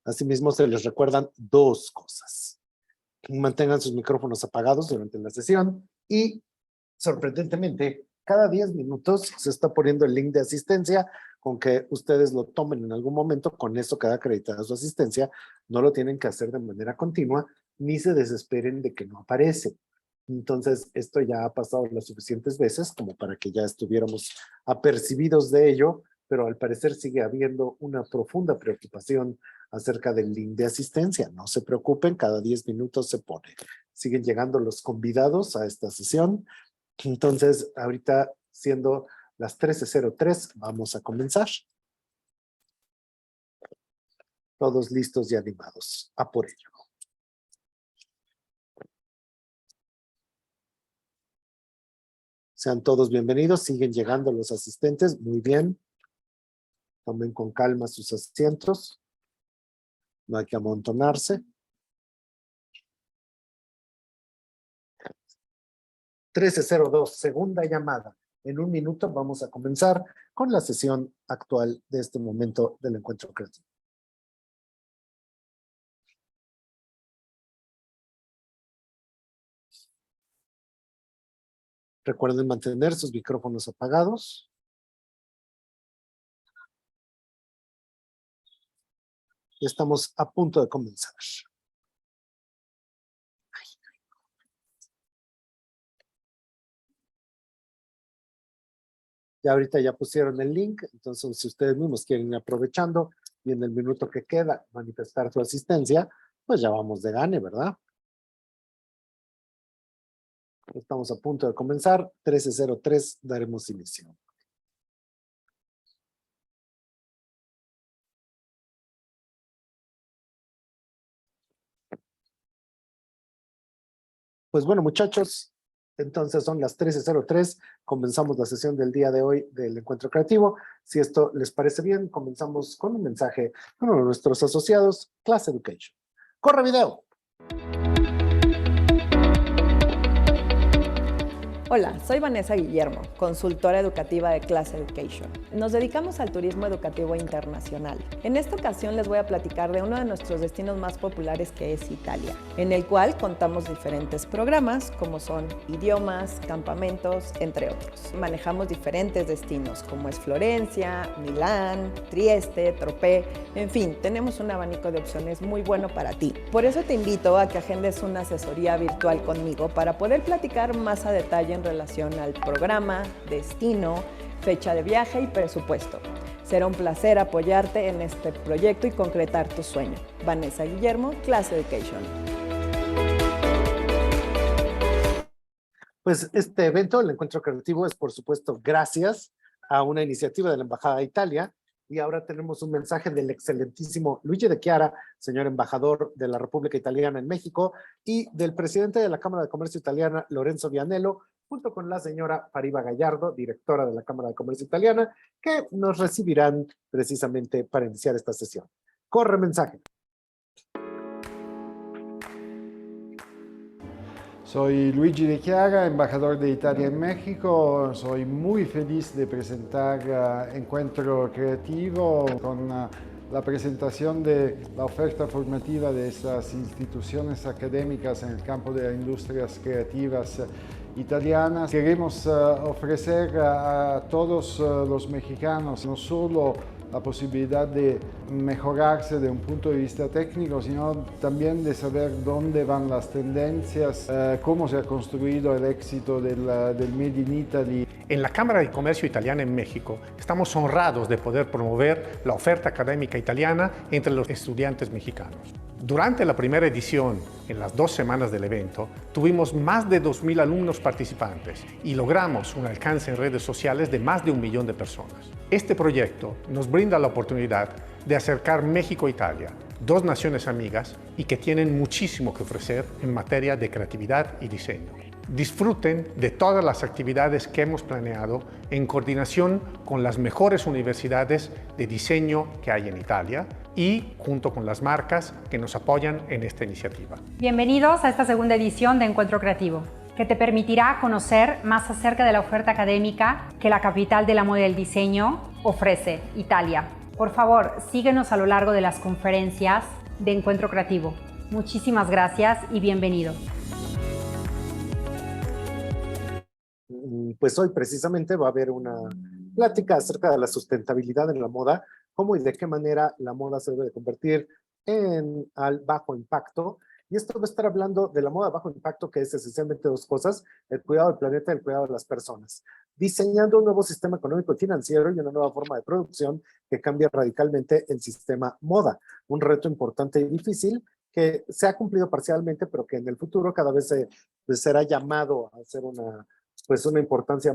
Asimismo, se les recuerdan dos cosas. Mantengan sus micrófonos apagados durante la sesión y, sorprendentemente, cada 10 minutos se está poniendo el link de asistencia con que ustedes lo tomen en algún momento, con eso queda acreditada su asistencia. No lo tienen que hacer de manera continua, ni se desesperen de que no aparece. Entonces, esto ya ha pasado las suficientes veces como para que ya estuviéramos apercibidos de ello, pero al parecer sigue habiendo una profunda preocupación acerca del link de asistencia. No se preocupen, cada 10 minutos se pone. Siguen llegando los convidados a esta sesión. Entonces, ahorita siendo las 13:03, vamos a comenzar. Todos listos y animados. A por ello. Sean todos bienvenidos. Siguen llegando los asistentes. Muy bien. Tomen con calma sus asientos. No hay que amontonarse. 13:02, segunda llamada. En un minuto vamos a comenzar con la sesión actual de este momento del encuentro creativo. Recuerden mantener sus micrófonos apagados. Estamos a punto de comenzar. Ya ahorita ya pusieron el link, entonces si ustedes mismos quieren ir aprovechando y en el minuto que queda manifestar su asistencia, pues ya vamos de gane, ¿verdad? Estamos a punto de comenzar. 13:03 daremos inicio. Pues bueno, muchachos, entonces son las 13:03, comenzamos la sesión del día de hoy del Encuentro Creativo. Si esto les parece bien, comenzamos con un mensaje de uno de nuestros asociados, Class Education. ¡Corre video! Hola, soy Vanessa Guillermo, consultora educativa de Class Education. Nos dedicamos al turismo educativo internacional. En esta ocasión les voy a platicar de uno de nuestros destinos más populares, que es Italia, en el cual contamos diferentes programas como son idiomas, campamentos, entre otros. Manejamos diferentes destinos como es Florencia, Milán, Trieste, Tropez, en fin, tenemos un abanico de opciones muy bueno para ti. Por eso te invito a que agendes una asesoría virtual conmigo para poder platicar más a detalle en relación al programa, destino, fecha de viaje y presupuesto. Será un placer apoyarte en este proyecto y concretar tu sueño. Vanessa Guillermo, Class Education. Pues este evento, el Encuentro Creativo, es por supuesto gracias a una iniciativa de la Embajada de Italia. Y ahora tenemos un mensaje del excelentísimo Luigi De Chiara, señor embajador de la República Italiana en México, y del presidente de la Cámara de Comercio Italiana, Lorenzo Vianello, junto con la señora Fariba Gallardo, directora de la Cámara de Comercio Italiana, que nos recibirán precisamente para iniciar esta sesión. Corre mensaje. Soy Luigi De Chiara, embajador de Italia en México. Soy muy feliz de presentar Encuentro Creativo con la presentación de la oferta formativa de estas instituciones académicas en el campo de las industrias creativas italianas. Queremos ofrecer a todos los mexicanos no solo la posibilidad de mejorarse de un punto de vista técnico, sino también de saber dónde van las tendencias, cómo se ha construido el éxito del Made in Italy. En la Cámara de Comercio Italiana en México estamos honrados de poder promover la oferta académica italiana entre los estudiantes mexicanos. Durante la primera edición, en las 2 semanas del evento, tuvimos más de 2.000 alumnos participantes y logramos un alcance en redes sociales de más de 1 millón de personas. Este proyecto nos brinda la oportunidad de acercar México e Italia, 2 naciones amigas y que tienen muchísimo que ofrecer en materia de creatividad y diseño. Disfruten de todas las actividades que hemos planeado en coordinación con las mejores universidades de diseño que hay en Italia y junto con las marcas que nos apoyan en esta iniciativa. Bienvenidos a esta segunda edición de Encuentro Creativo, que te permitirá conocer más acerca de la oferta académica que la capital de la moda y el diseño ofrece, Italia. Por favor, síguenos a lo largo de las conferencias de Encuentro Creativo. Muchísimas gracias y bienvenido. Pues hoy precisamente va a haber una plática acerca de la sustentabilidad en la moda, cómo y de qué manera la moda se debe de convertir en al bajo impacto. Y esto va a estar hablando de la moda bajo impacto, que es esencialmente dos cosas: el cuidado del planeta y el cuidado de las personas, diseñando un nuevo sistema económico y financiero y una nueva forma de producción que cambia radicalmente el sistema moda. Un reto importante y difícil que se ha cumplido parcialmente, pero que en el futuro cada vez será llamado a ser una importancia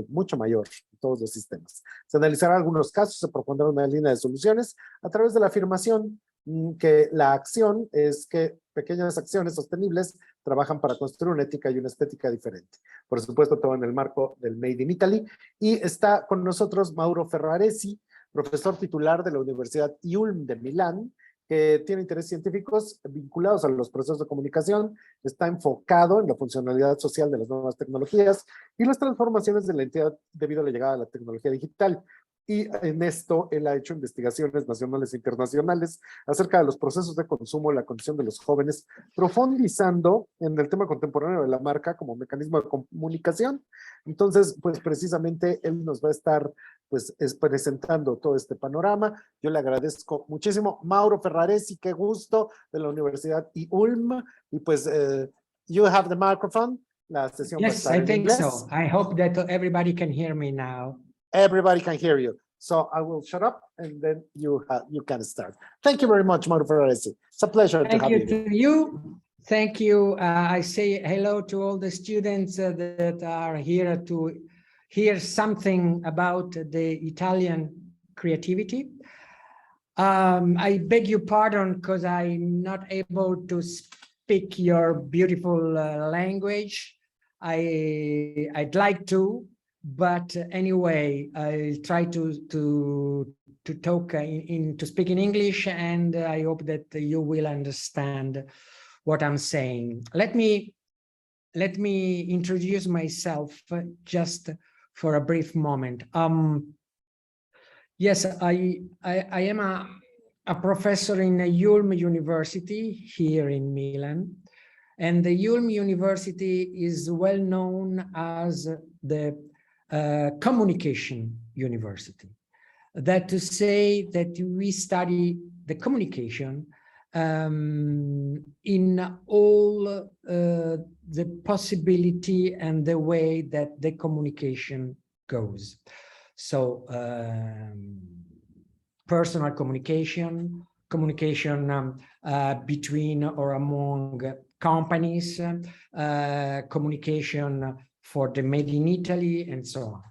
mucho mayor en todos los sistemas. Se analizarán algunos casos, se propondrá una línea de soluciones a través de la afirmación que la acción es que pequeñas acciones sostenibles trabajan para construir una ética y una estética diferente. Por supuesto, todo en el marco del Made in Italy. Y está con nosotros Mauro Ferraresi, profesor titular de la Universidad IULM de Milán, que tiene intereses científicos vinculados a los procesos de comunicación, está enfocado en la funcionalidad social de las nuevas tecnologías y las transformaciones de la entidad debido a la llegada de la tecnología digital. Y en esto él ha hecho investigaciones nacionales e internacionales acerca de los procesos de consumo y la condición de los jóvenes, profundizando en el tema contemporáneo de la marca como mecanismo de comunicación. Entonces, pues precisamente él nos va a estar presentando todo este panorama. Yo le agradezco muchísimo. Mauro Ferraresi, qué gusto, de la Universidad IULM. Y pues, you have the microphone. La sesión va a Yes, estar I en think inglés. so. I hope that everybody can hear me now. Everybody can hear you. So I will shut up and then you can start. Thank you very much, Mauro Ferraresi. It's a pleasure to Thank have you you. to you. Thank you. I say hello to all the students that are here to hear something about the Italian creativity. I beg your pardon because I'm not able to speak your beautiful language. I'd like to, but anyway, I'll try to talk to speak in English, and I hope that you will understand what I'm saying. Let me introduce myself just for a brief moment. Yes, I am a professor in IULM University here in Milan, and the IULM University is well known as the communication university. That to say that we study the communication in all the possibility and the way that the communication goes. So personal communication, communication between or among companies, communication for the Made in Italy, and so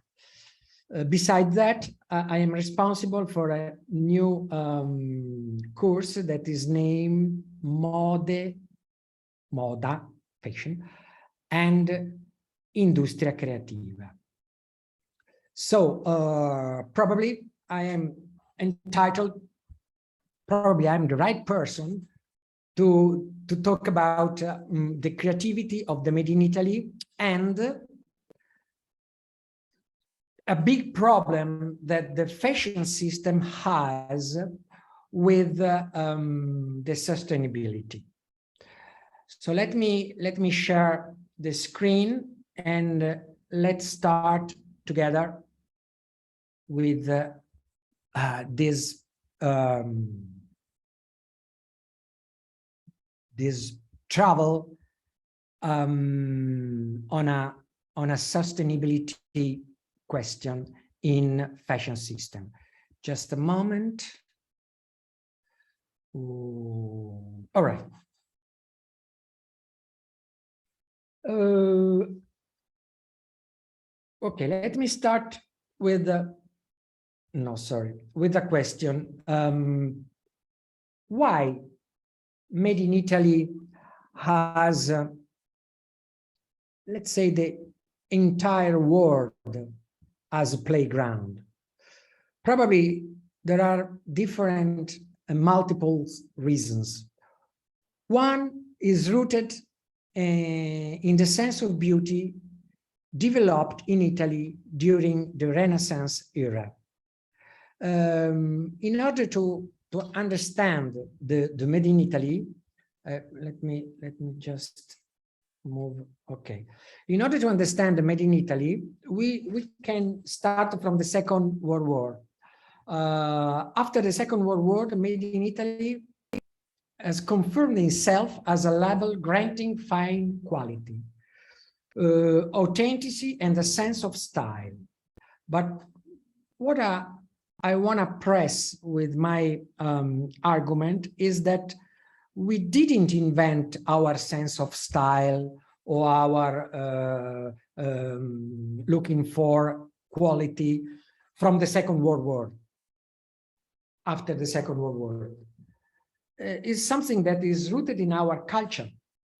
on. Besides that, I am responsible for a new course that is named Moda, Fashion, and Industria Creativa. So probably I am entitled, probably I'm the right person to talk about the creativity of the Made in Italy and a big problem that the fashion system has with the sustainability. So let me share the screen and let's start together with this travel on a sustainability question in fashion system. Just a moment. Ooh, all right. Okay, let me start with the question. Why Made in Italy has, let's say, the entire world as a playground? Probably there are different and multiple reasons. One is rooted in the sense of beauty developed in Italy during the Renaissance era. In order to understand the Made in Italy, let me just move. Okay. In order to understand the Made in Italy, we can start from the Second World War. After the Second World War, the Made in Italy has confirmed itself as a label granting fine quality, authenticity, and a sense of style. But what I want to press with my argument is that we didn't invent our sense of style or our looking for quality from the Second World War. After the Second World War, is something that is rooted in our culture,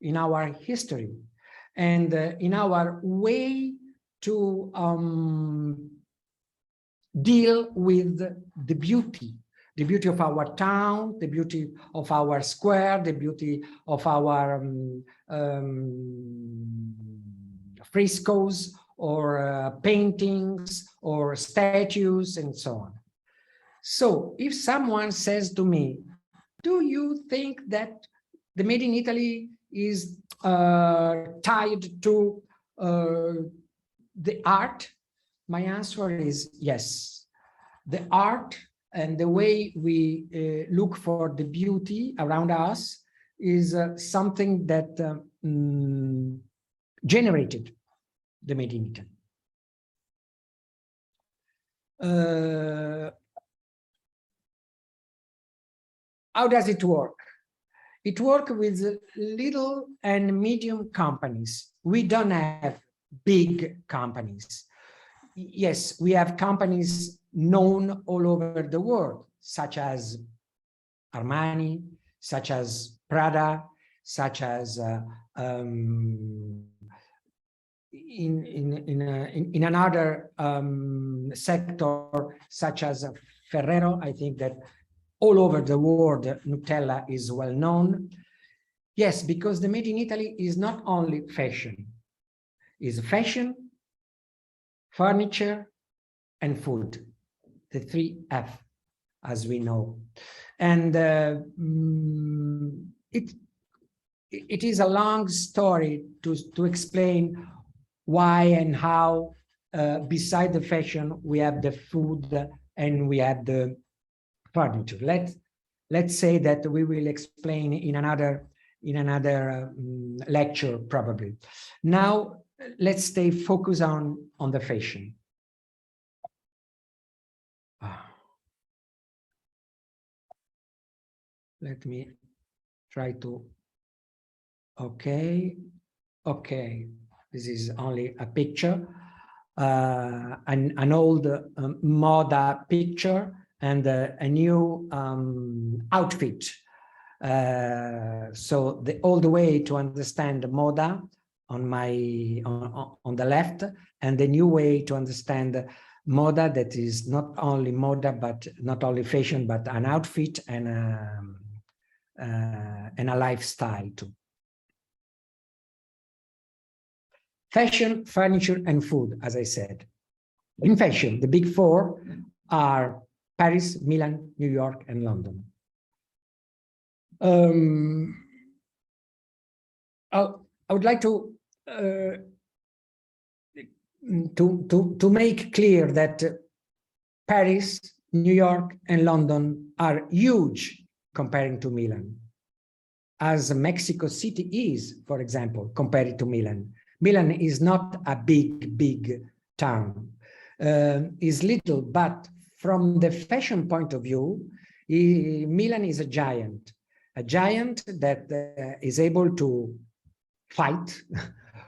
in our history, and in our way to deal with the beauty of our town, the beauty of our square, the beauty of our frescoes or paintings or statues and so on. So if someone says to me, do you think that the Made in Italy is tied to the art? My answer is yes. The art and the way we look for the beauty around us is something that generated the Made in Italy. How does it work? It works with little and medium companies. We don't have big companies. Yes, we have companies known all over the world, such as Armani, such as Prada, such as in another sector, such as Ferrero. I think that all over the world, Nutella is well known. Yes, because the Made in Italy is not only fashion, it's fashion, furniture, and food, the 3F, as we know. And it is a long story to explain why and how, beside the fashion, we have the food and we have the furniture. Let's say that we will explain in another lecture probably. Now let's stay focused on the fashion. Let me try to. Okay. This is only a picture, an old moda picture, and a new outfit. So the old way to understand moda on the left, and the new way to understand moda that is not only moda, but not only fashion, but an outfit and a lifestyle too. Fashion, furniture, and food, as I said. In fashion, the big four are Paris, Milan, New York, and London. I would like to make clear that Paris, New York, and London are huge comparing to Milan, as Mexico City is, for example, compared to Milan. Milan is not a big town. Is little, but from the fashion point of view, Milan is a giant that is able to fight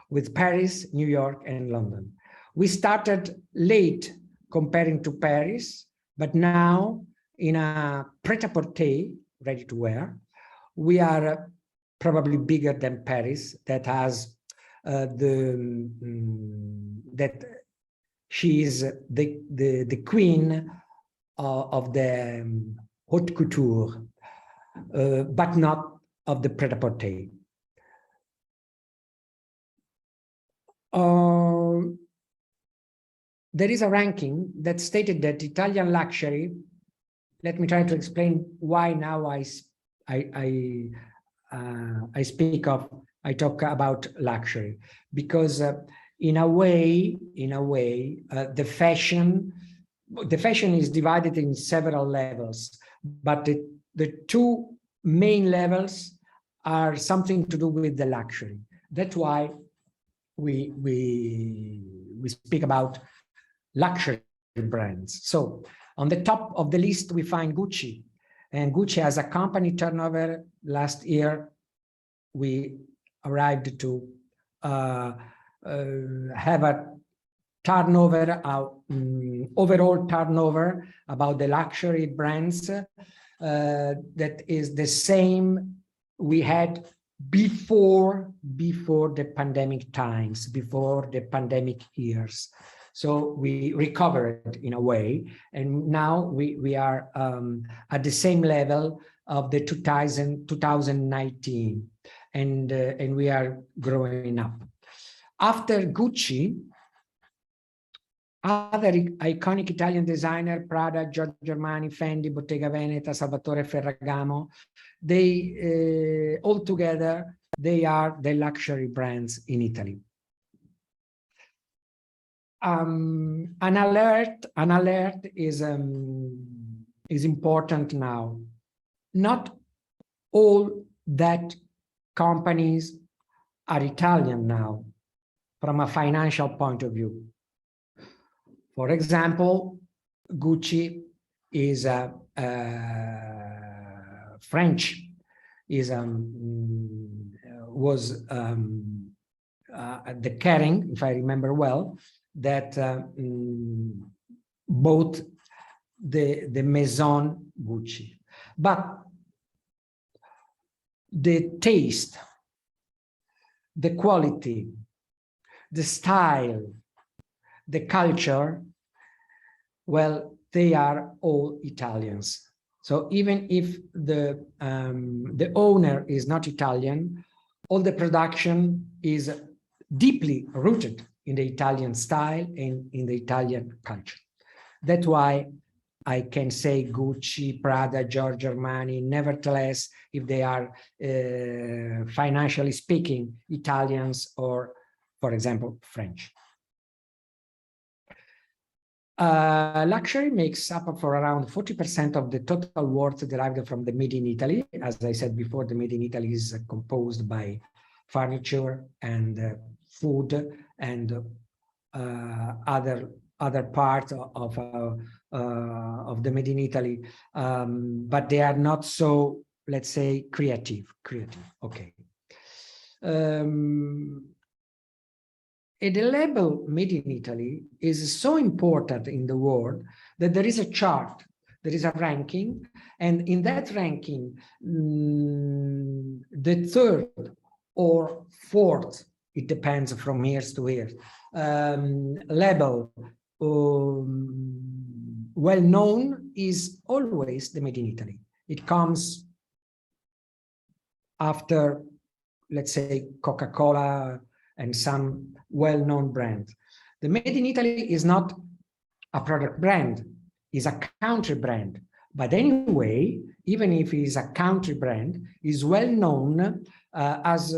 with Paris, New York, and London. We started late comparing to Paris, but now in a pret-a-porter, ready to wear, we are probably bigger than Paris, that has that she is the queen of the haute couture, but not of the pret-a-porter. there is a ranking that stated that Italian luxury, let me try to explain why now I talk about luxury, because in a way, the fashion is divided in several levels, but the two main levels are something to do with the luxury. That's why we speak about luxury brands. So on the top of the list, we find Gucci, and Gucci as a company turnover last year, we arrived to have a turnover, overall turnover about the luxury brands that is the same we had before the pandemic times, before the pandemic years. So we recovered in a way, and now we are at the same level of the 2019, and we are growing up. After Gucci, other iconic Italian designer, Prada, Giorgio Armani, Fendi, Bottega Veneta, Salvatore Ferragamo, they all together, they are the luxury brands in Italy. An alert is important now. Not all that companies are Italian now from a financial point of view. For example, Gucci is French, was the Kering, if I remember well, that bought the Maison Gucci. But the taste, the quality, the style, the culture, well, they are all Italians. So even if the owner is not Italian, all the production is deeply rooted in the Italian style and in the Italian culture. That's why I can say Gucci, Prada, Giorgio Armani, nevertheless, if they are financially speaking, Italians or, for example, French. Luxury makes up for around 40% of the total worth derived from the Made in Italy. As I said before, the Made in Italy is composed by furniture and food and other parts of the Made in Italy, but they are not so, let's say, creative. Okay. And the label Made in Italy is so important in the world that there is a chart, there is a ranking, and in that ranking, the third or fourth, it depends from years to years, label well known is always the Made in Italy. It comes after, let's say, Coca-Cola and some well-known brands. The Made in Italy is not a product brand, it's a country brand. But anyway, even if it is a country brand, is well known as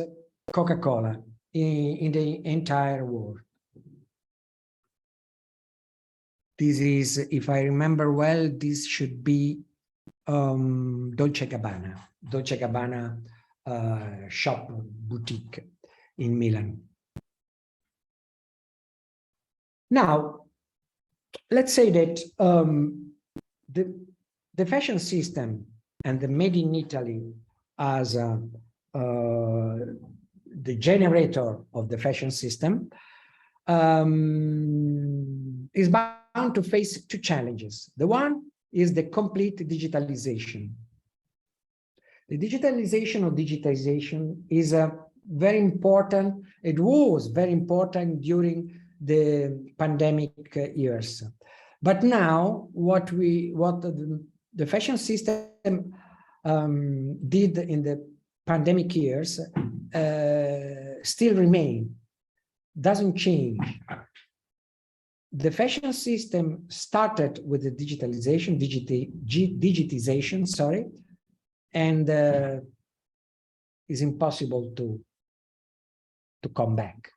Coca-Cola in the entire world. This is, if I remember well, this should be Dolce Gabbana shop boutique in Milan. Now, let's say that the fashion system and the Made in Italy as the generator of the fashion system is bound to face two challenges. The one is the complete digitalization. The digitalization or digitization is very important. It was very important during the pandemic years. But now what the fashion system did in the pandemic years still remain, doesn't change. the fashion system started with the digitization, sorry, and is impossible to come back.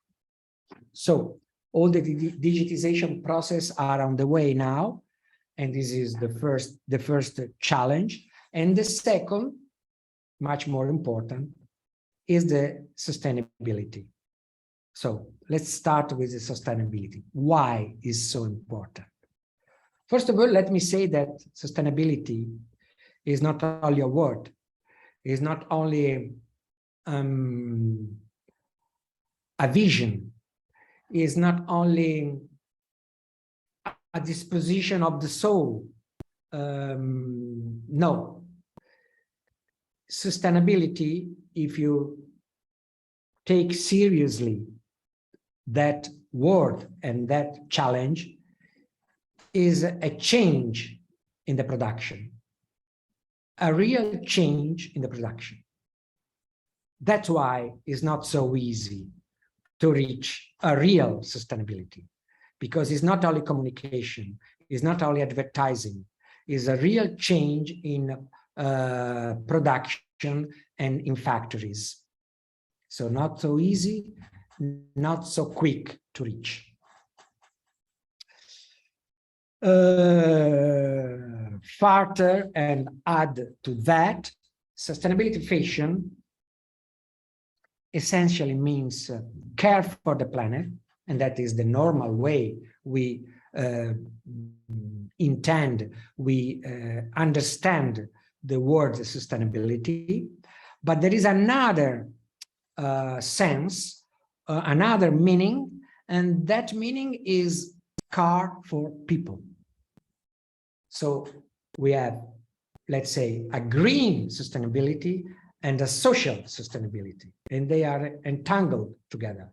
So all the digitization process are on the way now, and this is the first challenge. And the second, much more important, is the sustainability. So let's start with the sustainability. Why is so important? First of all, let me say that sustainability is not only a word, is not only a vision, is not only a disposition of the soul. No. Sustainability, if you take seriously that word and that challenge, is a change in the production, a real change in the production. That's why it's not so easy to reach a real sustainability, because it's not only communication, it's not only advertising, it's a real change in production and in factories. So not so easy, not so quick to reach. Further, and add to that, sustainability fashion essentially means care for the planet, and that is the normal way we understand the word sustainability. But there is another sense, another meaning, and that meaning is care for people. So we have, let's say, a green sustainability and a social sustainability, and they are entangled together.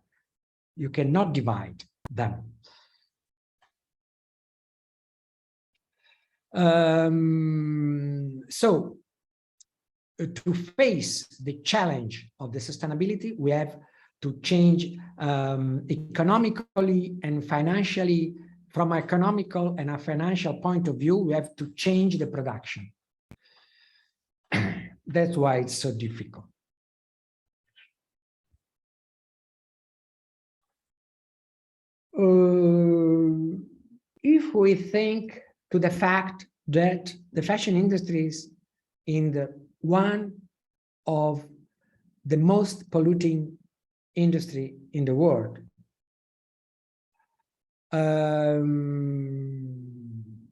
You cannot divide them. So to face the challenge of the sustainability, we have to change economically and financially. From an economical and a financial point of view, we have to change the production. That's why it's so difficult. If we think to the fact that the fashion industry is one of the most polluting industry in the world,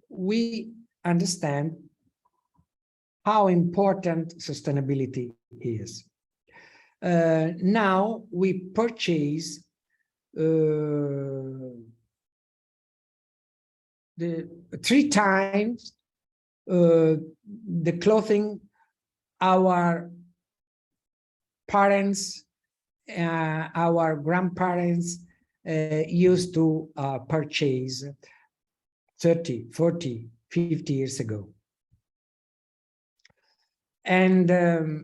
we understand how important sustainability is. Now we purchase the 3 times the clothing our parents, our grandparents used to purchase 30, 40, 50 years ago. And the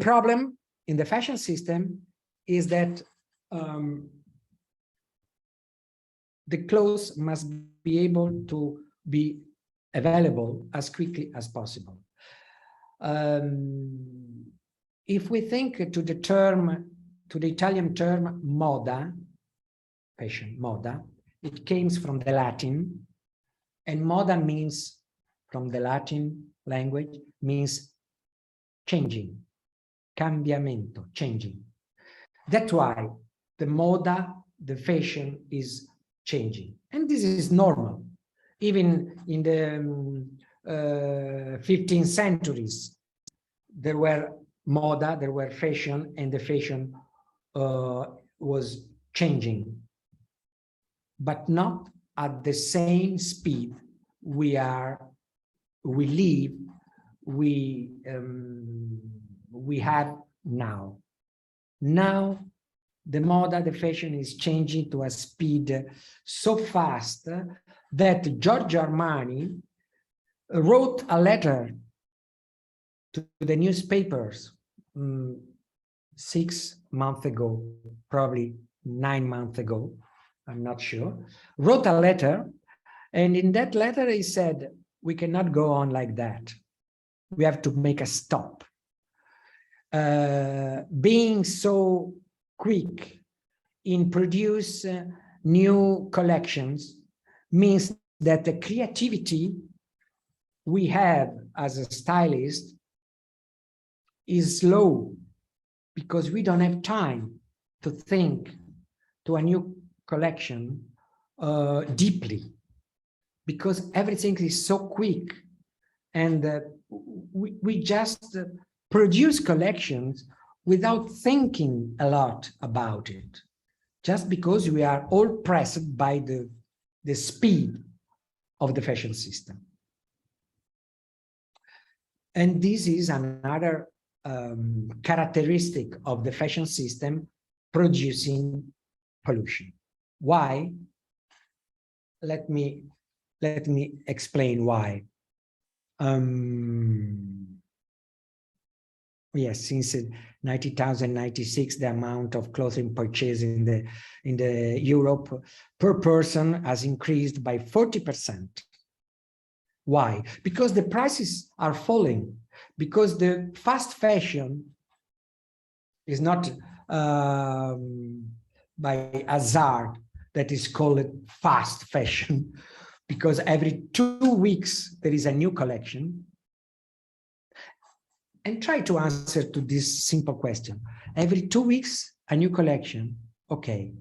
problem in the fashion system is that the clothes must be able to be available as quickly as possible. If we think to the Italian term moda, fashion, moda, it comes from the Latin, and moda means, from the Latin language, means changing, cambiamento, changing. That's why the moda, the fashion is changing. And this is normal. Even in the 15th centuries, there were moda, there were fashion, and the fashion was changing, but not at the same speed we have now. Now, the moda, the fashion is changing to a speed so fast that Giorgio Armani wrote a letter to the newspapers 6 months ago, probably 9 months ago, I'm not sure, wrote a letter. And in that letter, he said, we cannot go on like that. We have to make a stop. Being so quick in produce new collections means that the creativity we have as a stylist is slow because we don't have time to think to a new collection deeply, because everything is so quick, and we just produce collections without thinking a lot about it, just because we are all pressed by the speed of the fashion system. And this is another characteristic of the fashion system, producing pollution. Why? Let me explain why. Yes, since 1996, the amount of clothing purchased in the Europe per person has increased by 40%. Why? Because the prices are falling, because the fast fashion is not by hazard that is called fast fashion, because every 2 weeks there is a new collection. And try to answer to this simple question. Every 2 weeks, a new collection, okay.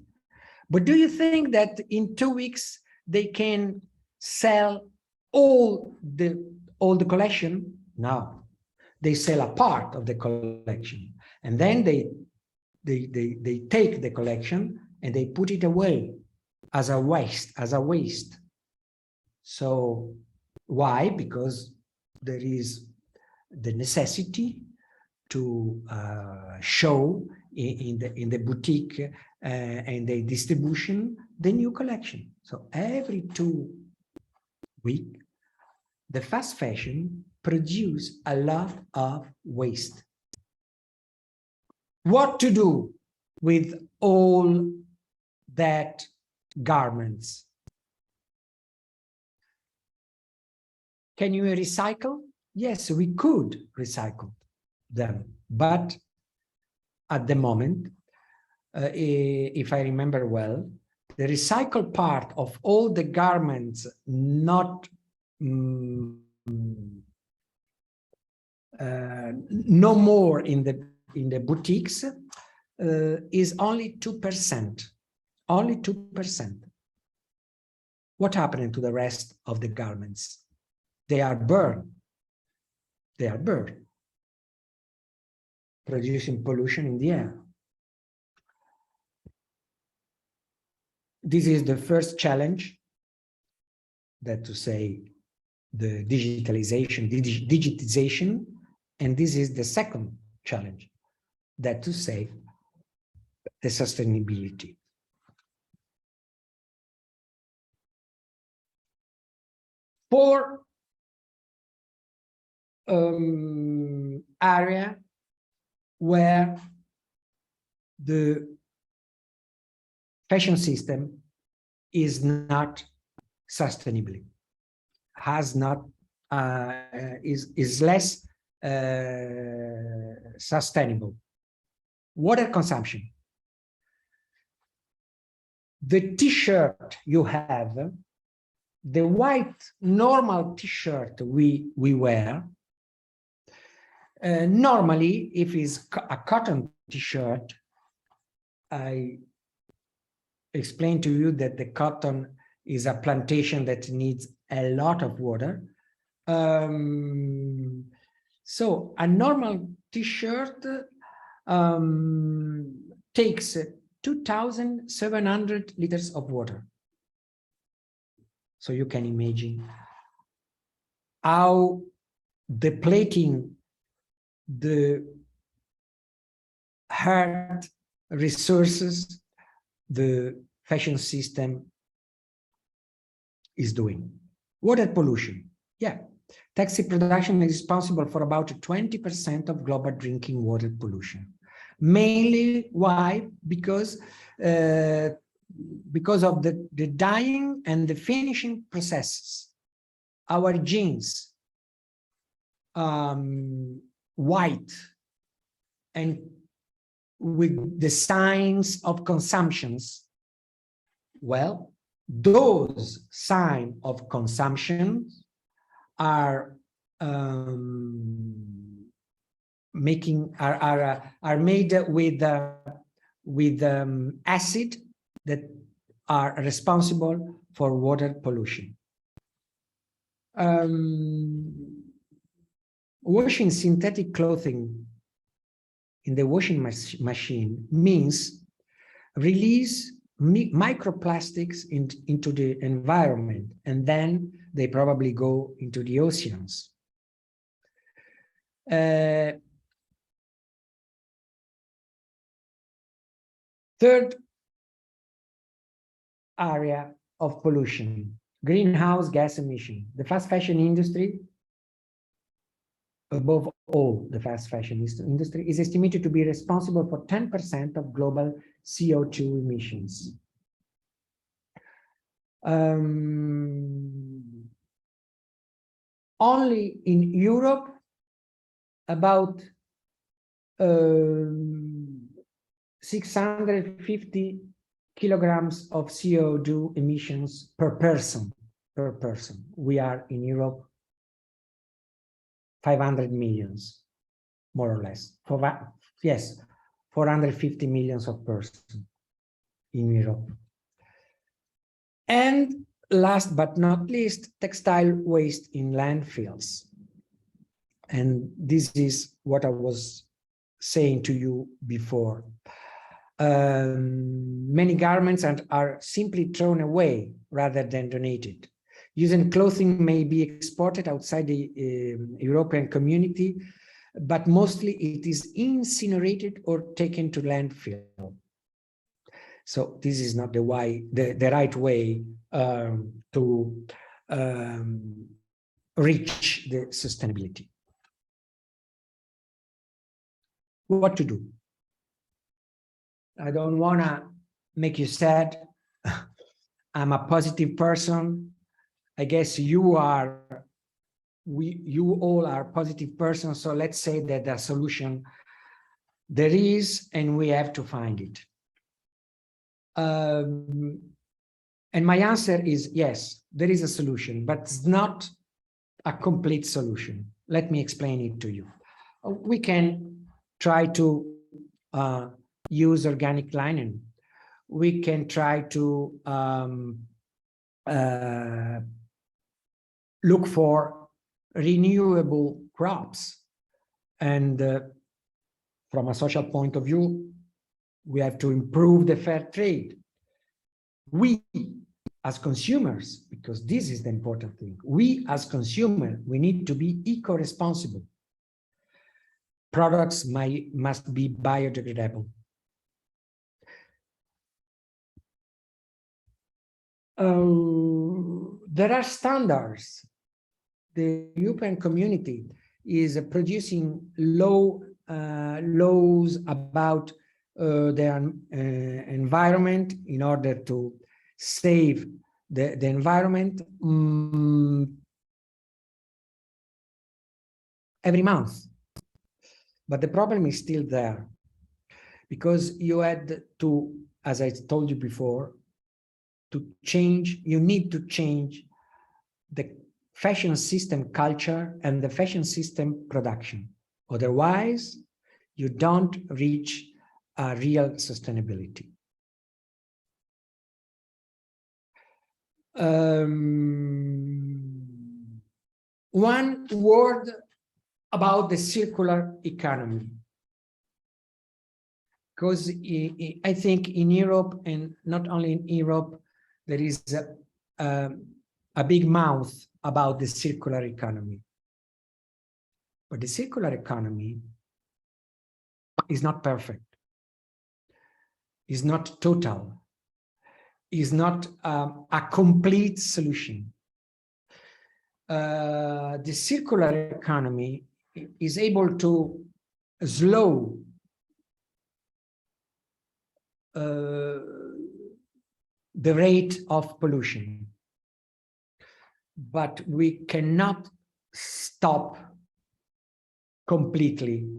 But do you think that in 2 weeks they can sell all the collection? No, they sell a part of the collection, and then they take the collection and they put it away as a waste. So why? Because there is the necessity to show in the boutique and the distribution the new collection. So every 2 weeks, the fast fashion produce a lot of waste. What to do with all that garments? Can you recycle? Yes, we could recycle them, but at the moment, if I remember well, the recycled part of all the garments not no more in the boutiques is only 2%. Only 2%. What happened to the rest of the garments? They are burned. They are burned, producing pollution in the air. This is the first challenge, that to say the digitization, and this is the second challenge, that to say the sustainability. For area where the fashion system is not sustainable, has not is less sustainable. Water consumption. The t-shirt you have, the white normal t-shirt we wear, normally, if it's a cotton t-shirt, I explained to you that the cotton is a plantation that needs a lot of water. So a normal t-shirt takes 2,700 liters of water. So you can imagine how depleting the hard resources the fashion system is doing. Water pollution. Yeah, textile production is responsible for about 20% of global drinking water pollution. Mainly, why? Because of the dyeing and the finishing processes. Our jeans, white, and with the signs of consumptions, well, those signs of consumption are made with acid that are responsible for water pollution. Washing synthetic clothing in the washing machine means release microplastics into the environment, and then they probably go into the oceans. Third area of pollution, greenhouse gas emission. The fast fashion industry, above all the fast fashion industry, is estimated to be responsible for 10% of global CO2 emissions. Only in Europe, about 650 kilograms of CO2 emissions per person. We are in Europe 500 millions, more or less. Yes, 450 millions of persons in Europe. And last but not least, textile waste in landfills. And this is what I was saying to you before. Many garments are simply thrown away rather than donated. Used clothing may be exported outside the European community, but mostly it is incinerated or taken to landfill. So this is not the right way to reach the sustainability. What to do? I don't want to make you sad. I'm a positive person. I guess you all are positive persons. So let's say that the solution there is, and we have to find it. And my answer is yes, there is a solution, but it's not a complete solution. Let me explain it to you. We can try to use organic linen. We can try to look for renewable crops. And from a social point of view, we have to improve the fair trade. We, as consumers, because this is the important thing, we as consumers, we need to be eco-responsible. Products must be biodegradable. There are standards. The European community is producing laws about the environment in order to save the environment every month. But the problem is still there, because you had to, as I told you before, to change, you need to change the fashion system culture and the fashion system production. Otherwise, you don't reach a real sustainability. One word about the circular economy. Because I think in Europe, and not only in Europe, there is a big mouth about the circular economy. But the circular economy is not perfect, is not total, is not a complete solution. The circular economy is able to slow the rate of pollution. But we cannot stop completely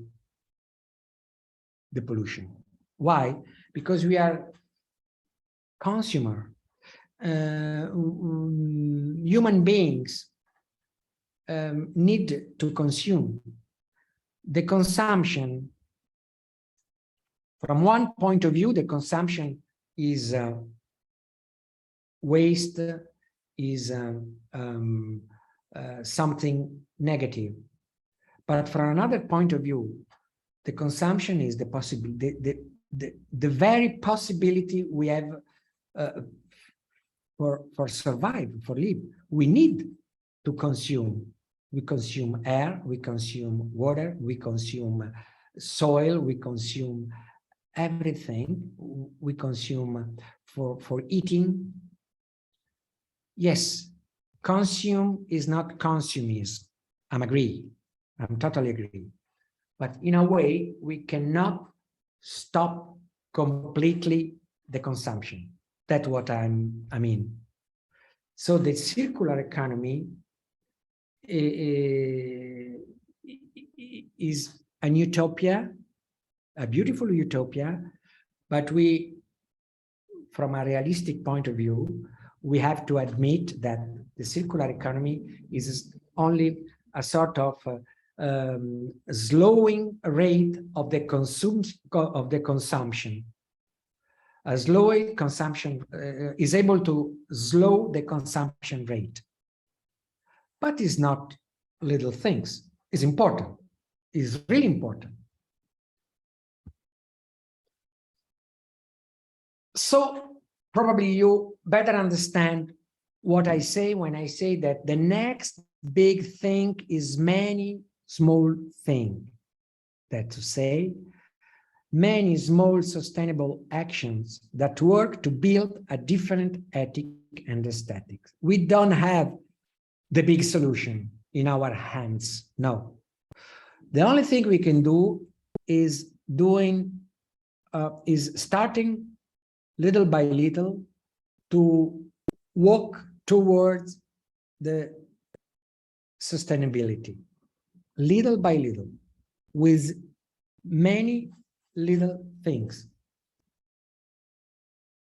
the pollution. Why? Because we are consumer. Human beings need to consume. The consumption, from one point of view, the consumption is waste, is something negative. But from another point of view, the consumption is the very possibility we have for survive, for live. We need to consume. We consume air, we consume water, we consume soil, we consume everything. We consume for eating. Yes, consume is not consumism. I'm totally agree. But in a way, we cannot stop completely the consumption. That's what I mean. So the circular economy is an utopia, a beautiful utopia, but we, from a realistic point of view, we have to admit that the circular economy is only a sort of slowing rate of the consumption. A slow consumption is able to slow the consumption rate. But it's not little things. It's important. It's really important. So probably you better understand what I say when I say that the next big thing is many small things. That to say, many small sustainable actions that work to build a different ethic and aesthetics. We don't have the big solution in our hands, no. The only thing we can do is starting little by little to walk towards the sustainability, little by little, with many little things.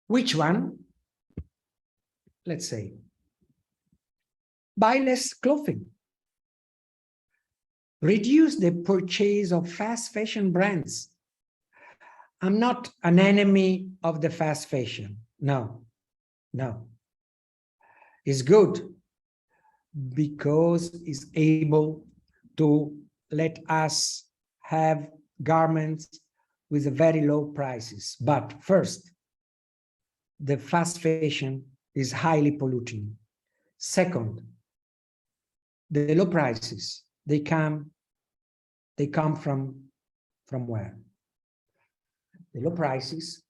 Which one? Let's say, buy less clothing. Reduce the purchase of fast fashion brands. I'm not an enemy of the fast fashion. No. It's good because it's able to let us have garments with very low prices. But first, the fast fashion is highly polluting. Second, the low prices, they come from where? The low prices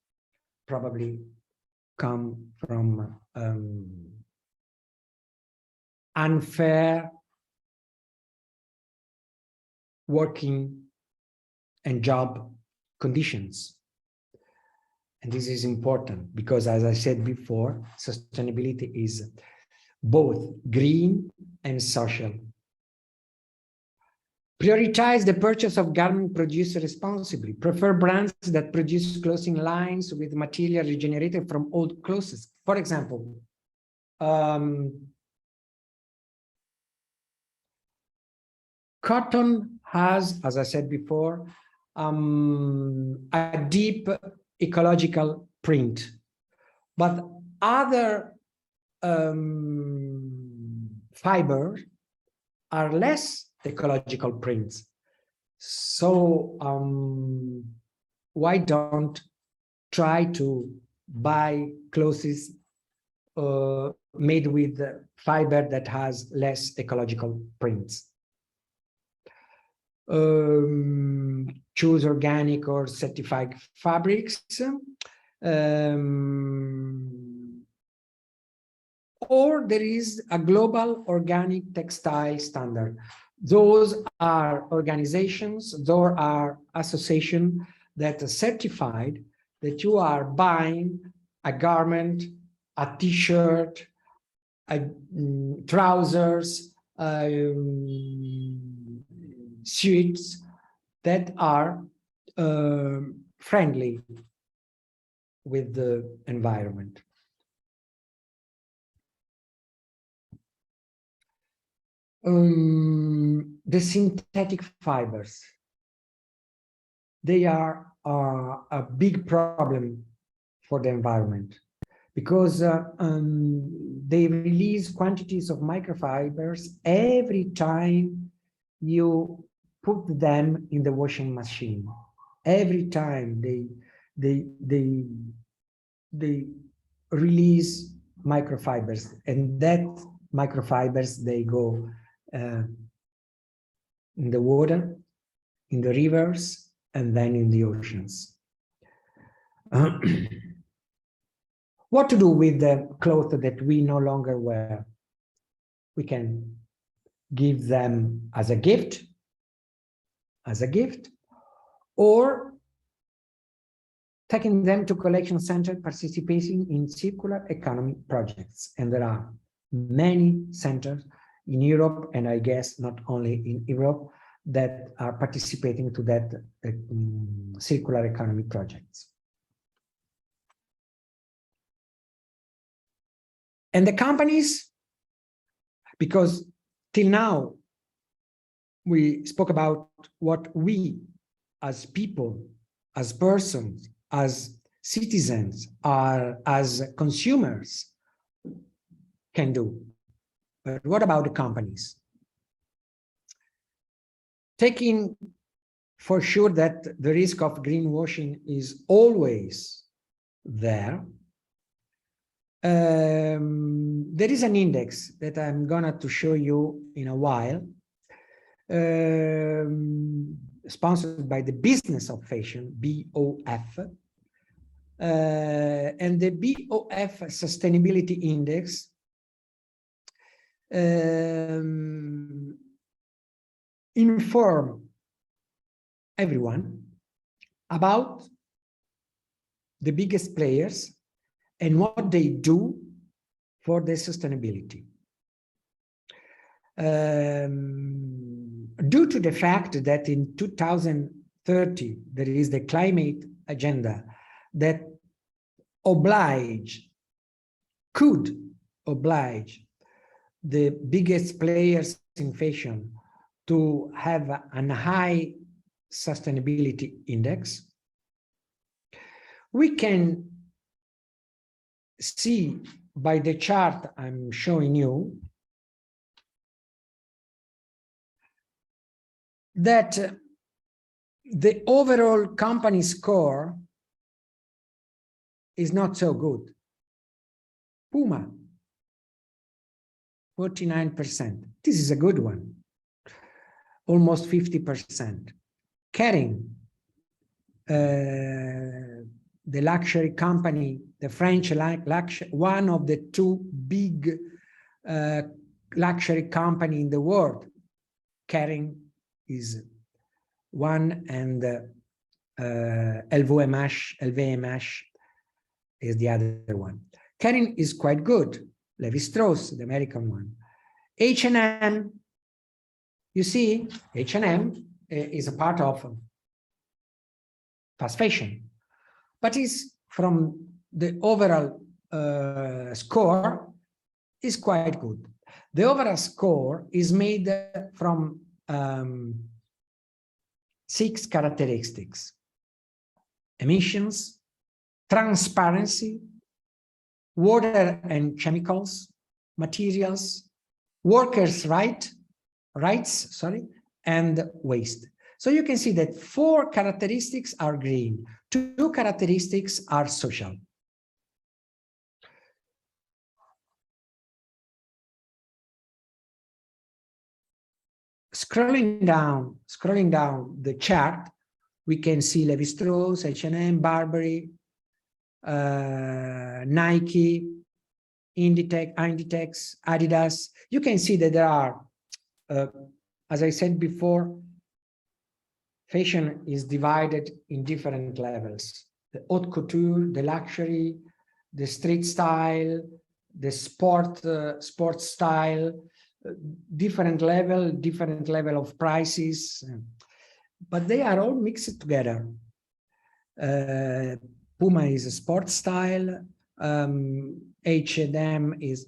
probably come from unfair working and job conditions. And this is important because, as I said before, sustainability is both green and social. Prioritize the purchase of garment produced responsibly. Prefer brands that produce clothing lines with material regenerated from old clothes. For example, cotton has, as I said before, a deep ecological print, but other fibers are less ecological prints. So why don't try to buy clothes made with fiber that has less ecological prints? Choose organic or certified fabrics, or there is a global organic textile standard. Those are organizations, those are associations that are certified that you are buying a garment, a t-shirt, trousers, suits that are friendly with the environment. The synthetic fibers, they are a big problem for the environment because they release quantities of microfibers every time you put them in the washing machine. Every time they release microfibers, and that microfibers, they go in the water, in the rivers, and then in the oceans. What to do with the clothes that we no longer wear? We can give them as a gift, or taking them to collection center participating in circular economy projects. And there are many centers in Europe, and I guess not only in Europe, that are participating to that circular economy projects. And the companies, because till now we spoke about what we as people, as persons, as citizens, as consumers can do. But what about the companies? Taking for sure that the risk of greenwashing is always there, there is an index that I'm gonna to show you in a while, sponsored by the Business of Fashion, BOF, and the BOF Sustainability Index inform everyone about the biggest players and what they do for the sustainability. Due to the fact that in 2030 there is the climate agenda that could oblige the biggest players in fashion to have a high sustainability index, we can see by the chart I'm showing you that the overall company score is not so good. Puma, 49%. This is a good one. Almost 50%. Kering, the luxury company, the French luxury, one of the two big luxury company in the world. Kering is one, and LVMH is the other one. Kering is quite good. Levi-Strauss, the American one. H&M, you see, H&M is a part of fast fashion, but is from the overall score is quite good. The overall score is made from 6 characteristics: emissions, transparency, water and chemicals, materials, workers' rights, and waste. So you can see that 4 characteristics are green, 2 characteristics are social. Scrolling down the chart, we can see Levi-Strauss, H&M, Burberry, Nike, Inditex, Adidas. You can see that there are, as I said before, fashion is divided in different levels. the haute couture, the luxury, the street style, the sport style, different level of prices, but they are all mixed together. Puma is a sport style, H&M is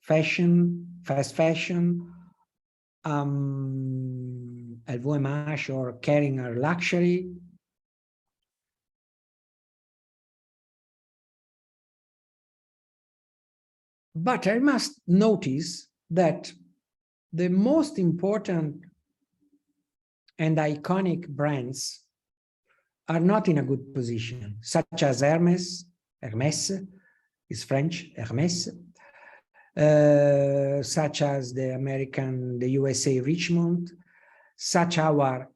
fashion, fast fashion, LVMH or Kering are luxury. But I must notice that the most important and iconic brands are not in a good position, such as Hermes is French, Hermes, such as the USA Richmond, such our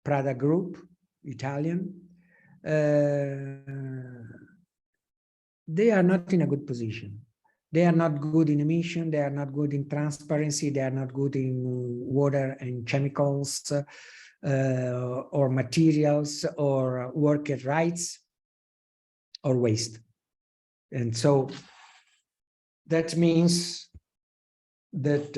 Prada Group, Italian. They are not in a good position. They are not good in emission, they are not good in transparency, they are not good in water and chemicals, or materials, or worker rights, or waste. And so that means that,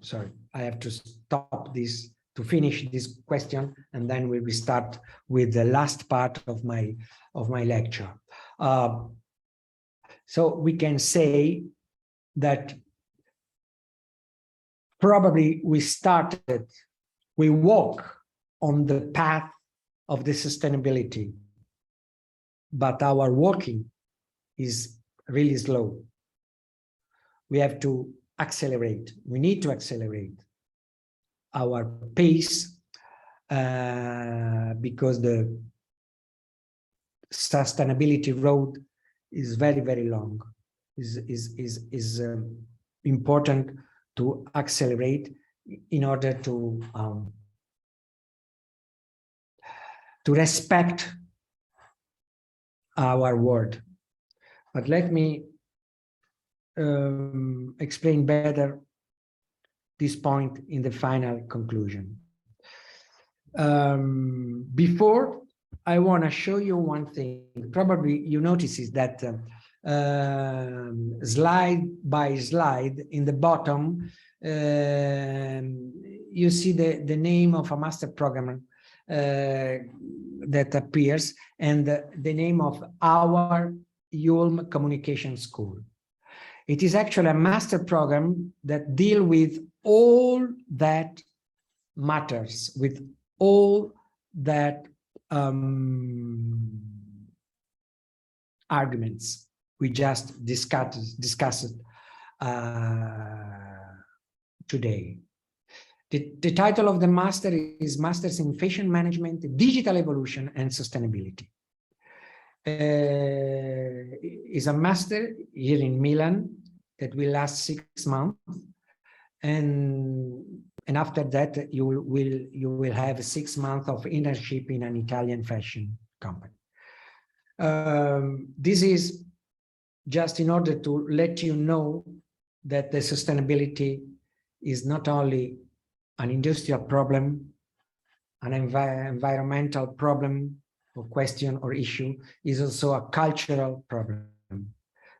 sorry, I have to stop this to finish this question, and then we will start with the last part of my lecture. So we can say that probably we walk on the path of the sustainability, but our walking is really slow. We have to accelerate. We need to accelerate our pace, because the sustainability road is very, very long. Is important to accelerate in order to respect our word. But let me explain better this point in the final conclusion. Before, I want to show you one thing. Probably you notice is that slide by slide in the bottom, you see the name of a master programmer that appears, and the name of our Ulm Communication School. It is actually a master program that deals with all that matters, with all that arguments we just discussed today. The title of the master is Masters in Fashion Management, Digital Evolution and Sustainability. Is a master here in Milan that will last 6 months, and after that you will have 6 months of internship in an Italian fashion company. This is just in order to let you know that the sustainability is not only an industrial problem, an environmental problem or question or issue, is also a cultural problem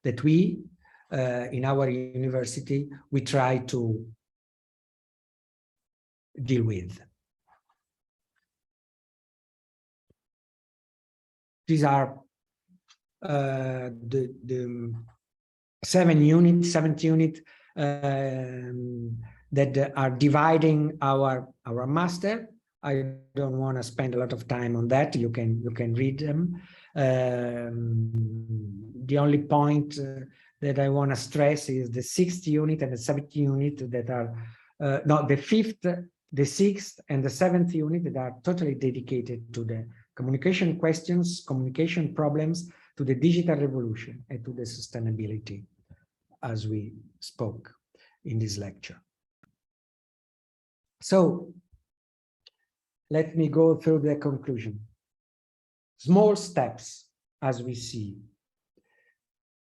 that we, in our university, we try to deal with. These are the 7th unit that are dividing our master. I don't want to spend a lot of time on that. You can read them. The only point that I want to stress is the 6th unit and the 7th unit that are the 5th, the 6th, and the 7th unit that are totally dedicated to the communication questions, communication problems, to the digital revolution, and to the sustainability, as we spoke in this lecture. So let me go through the conclusion. Small steps, as we see.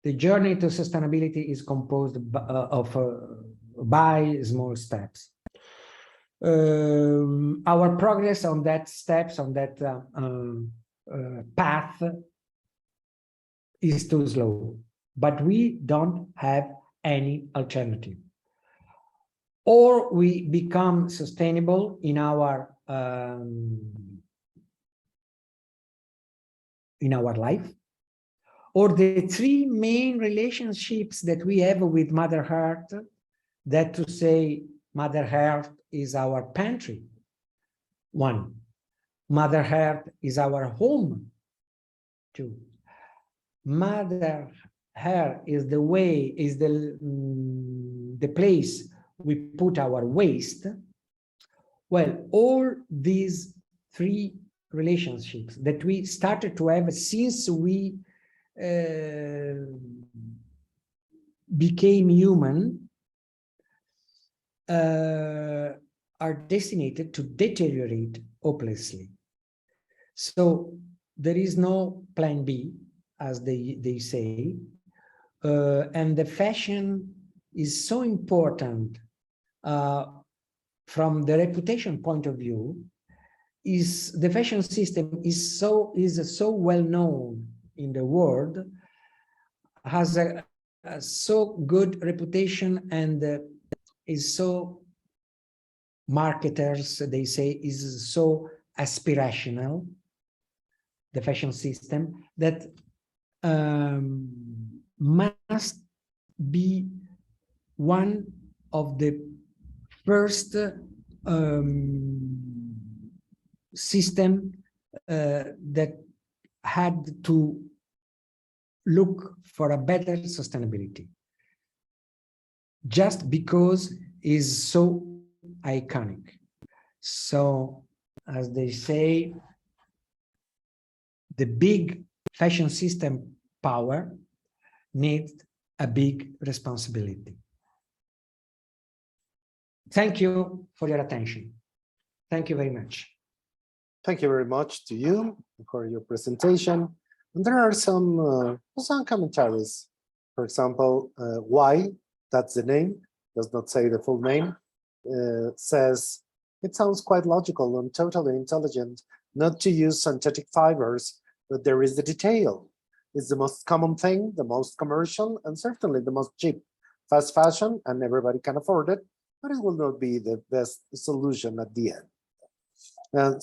The journey to sustainability is composed by small steps. our progress on that steps, on that path is too slow, but we don't have any alternative. Or we become sustainable in our life, or the three main relationships that we have with Mother Earth, that to say Mother Earth is our pantry. One, Mother Earth is our home. Two, Mother Earth is the way, is the place we put our waste. Well, all these three relationships that we started to have since we became human are destined to deteriorate hopelessly. So there is no plan B, as they say, and the fashion is so important from the reputation point of view. Is the fashion system is so well known in the world, has a so good reputation, and is so, marketers they say, is so aspirational, the fashion system, that must be one of the first system that had to look for a better sustainability, just because is so iconic. So, as they say, the big fashion system power needs a big responsibility. Thank you for your attention. Thank you very much. Thank you very much to you for your presentation. And there are some commentaries. For example, why, that's the name, does not say the full name, says, it sounds quite logical and totally intelligent not to use synthetic fibers, but there is the detail. It's the most common thing, the most commercial, and certainly the most cheap. Fast fashion, and everybody can afford it, but it will not be the best solution at the end. And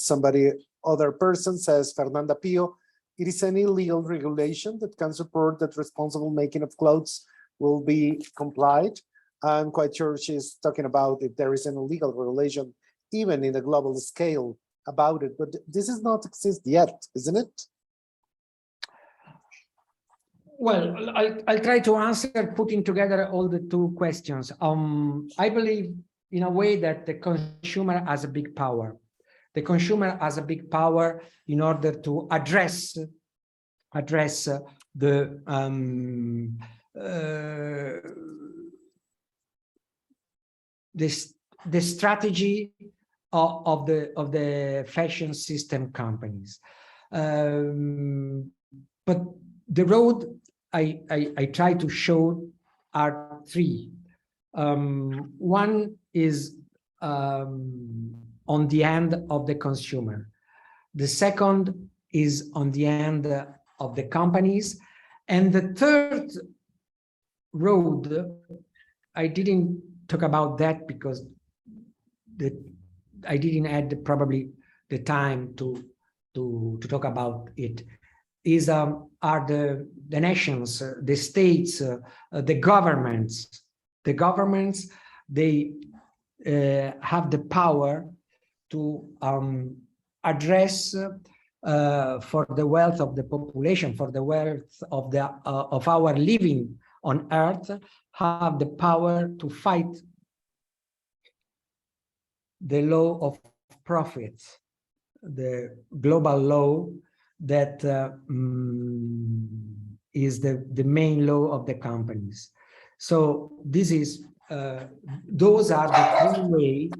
other person says, Fernanda Pio, it is any legal regulation that can support that responsible making of clothes will be complied. I'm quite sure she's talking about if there is an illegal regulation, even in a global scale about it, but this does not exist yet, isn't it? Well, I'll try to answer, putting together all the two questions. I believe in a way that the consumer has a big power. The consumer has a big power in order to address the strategy of the fashion system companies. But the road I try to show are three. One is on the end of the consumer. The second is on the end of the companies. And the third road, I didn't talk about that because I didn't add probably the time to talk about it, are the nations, the states, the governments. The governments, they have the power to address for the wealth of the population, for the wealth of our living on Earth, have the power to fight the law of profits, the global law that is the main law of the companies. So this is those are the three ways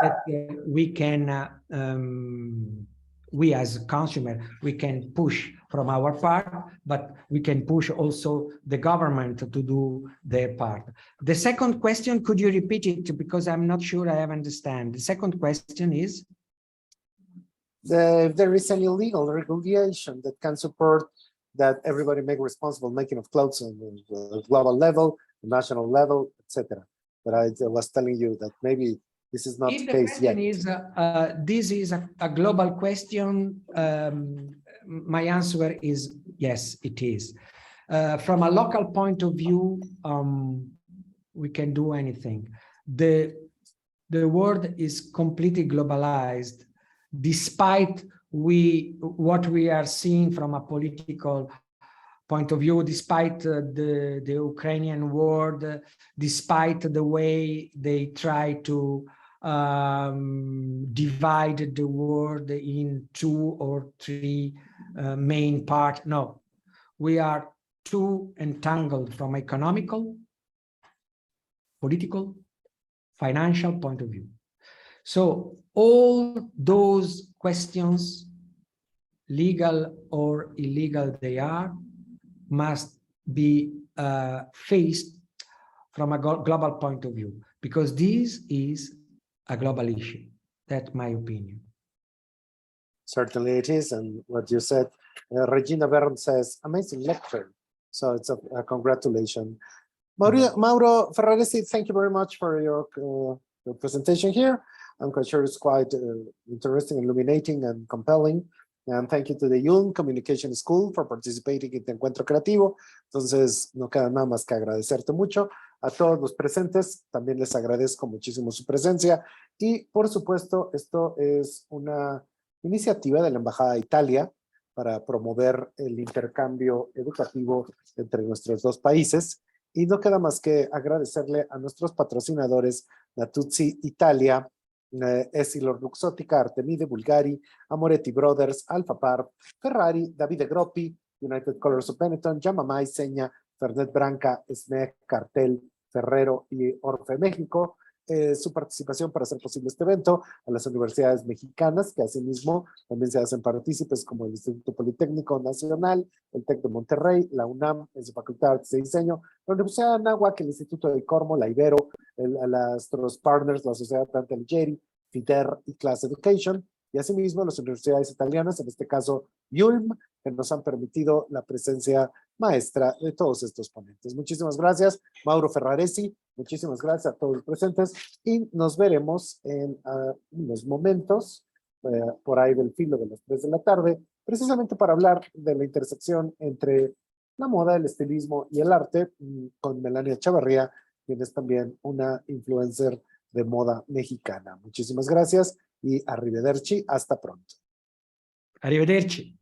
that we can we as a consumer, we can push from our part, but we can push also the government to do their part. The second question, could you repeat it? Because I'm not sure I have understand. The second question is? If there is any legal regulation that can support that everybody make responsible making of clothes on the global level, national level, etc. But I was telling you that maybe this is not the case yet. This is a global question. My answer is yes, it is. From a local point of view, we can do anything. The world is completely globalized, despite what we are seeing from a political point of view, despite the Ukrainian war, despite the way they try to divide the world in 2 or 3 main parts. No, we are too entangled from economical, political, financial point of view. So all those questions, legal or illegal they are, must be faced from a global point of view, because this is a global issue. That's my opinion. Certainly it is, and what you said, Regina Bern says, amazing lecture. So it's a congratulations. Mauro Ferraresi, thank you very much for your presentation here. I'm quite sure it's quite interesting, illuminating, and compelling. And thank you to the Young Communication School for participating in este encuentro creativo. Entonces, no queda nada más que agradecerte mucho. A todos los presentes, también les agradezco muchísimo su presencia. Y, por supuesto, esto es una iniciativa de la Embajada de Italia para promover el intercambio educativo entre nuestros dos países. Y no queda más que agradecerle a nuestros patrocinadores, Natuzzi Italia, Essilor Luxottica, Artemide Bulgari, Amoretti Brothers, Alfa Par, Ferrari, Davide Groppi, United Colors of Benetton, Yamamay, Seña, Fernet Branca, SNEC, Cartel, Ferrero y Orfe México. Su participación para hacer posible este evento, a las universidades mexicanas, que asimismo también se hacen partícipes, como el Instituto Politécnico Nacional, el TEC de Monterrey, la UNAM en su Facultad de Artes y Diseño, la Universidad de Anáhuac, el Instituto de Cormo, la Ibero, nuestros partners, la Sociedad Dante Alighieri, FIDER y Class Education, y asimismo las universidades italianas, en este caso ULM, que nos han permitido la presencia maestra de todos estos ponentes. Muchísimas gracias, Mauro Ferraresi, muchísimas gracias a todos los presentes, y nos veremos en unos momentos, por ahí del filo de las 3 de la tarde, precisamente para hablar de la intersección entre la moda, el estilismo y el arte, con Melania Chavarría, quien es también una influencer de moda mexicana. Muchísimas gracias y arrivederci, hasta pronto. Arrivederci.